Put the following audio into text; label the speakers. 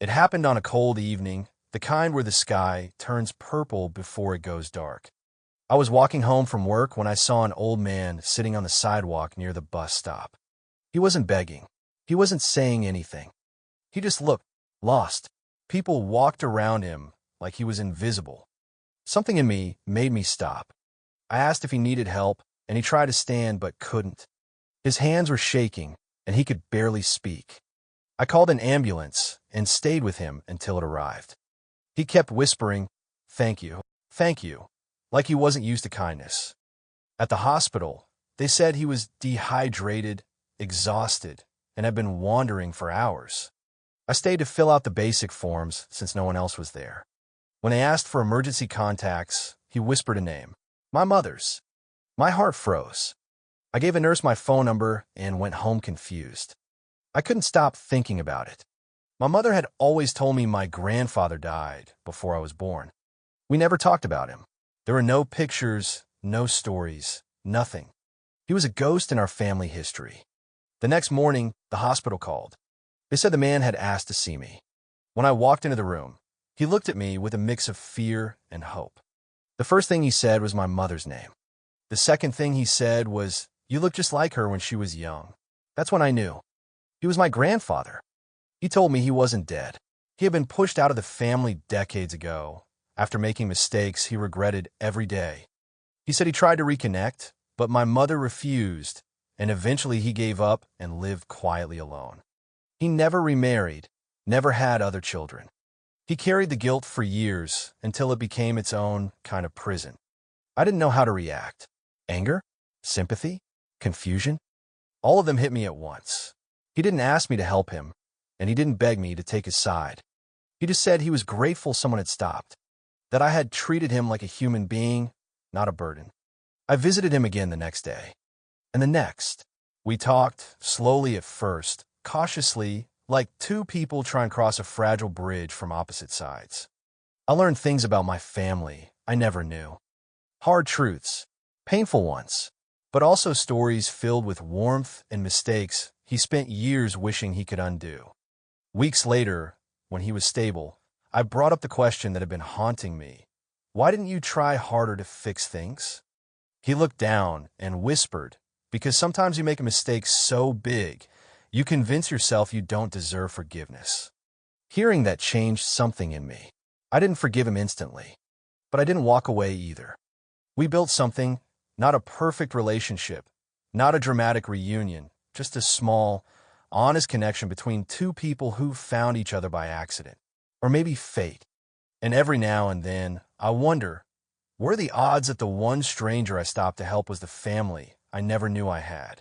Speaker 1: It happened on a cold evening, the kind where the sky turns purple before it goes dark. I was walking home from work when I saw an old man sitting on the sidewalk near the bus stop. He wasn't begging. He wasn't saying anything. He just looked lost. People walked around him like he was invisible. Something in me made me stop. I asked if he needed help, and he tried to stand but couldn't. His hands were shaking, and he could barely speak. I called an ambulance and stayed with him until it arrived. He kept whispering, thank you, like he wasn't used to kindness. At the hospital, they said he was dehydrated, exhausted, and had been wandering for hours. I stayed to fill out the basic forms since no one else was there. When they asked for emergency contacts, he whispered a name. My mother's. My heart froze. I gave a nurse my phone number and went home confused. I couldn't stop thinking about it. My mother had always told me my grandfather died before I was born. We never talked about him. There were no pictures, no stories, nothing. He was a ghost in our family history. The next morning, the hospital called. They said the man had asked to see me. When I walked into the room, he looked at me with a mix of fear and hope. The first thing he said was my mother's name. The second thing he said was, "You look just like her when she was young." That's when I knew. He was my grandfather. He told me he wasn't dead. He had been pushed out of the family decades ago. After making mistakes he regretted every day. He said he tried to reconnect, but my mother refused, and eventually he gave up and lived quietly alone. He never remarried, never had other children. He carried the guilt for years until it became its own kind of prison. I didn't know how to react. Anger? Sympathy? Confusion? All of them hit me at once. He didn't ask me to help him, and he didn't beg me to take his side. He just said he was grateful someone had stopped, that I had treated him like a human being, not a burden. I visited him again the next day, and the next. We talked, slowly at first, cautiously, like two people trying to cross a fragile bridge from opposite sides. I learned things about my family I never knew. Hard truths, painful ones, but also stories filled with warmth and mistakes he spent years wishing he could undo. Weeks later, when he was stable, I brought up the question that had been haunting me. Why didn't you try harder to fix things? He looked down and whispered, because sometimes you make a mistake so big, you convince yourself you don't deserve forgiveness. Hearing that changed something in me. I didn't forgive him instantly, but I didn't walk away either. We built something, not a perfect relationship, not a dramatic reunion, just a small, honest connection between two people who found each other by accident, or maybe fate. And every now and then, I wonder, were the odds that the one stranger I stopped to help was the family I never knew I had?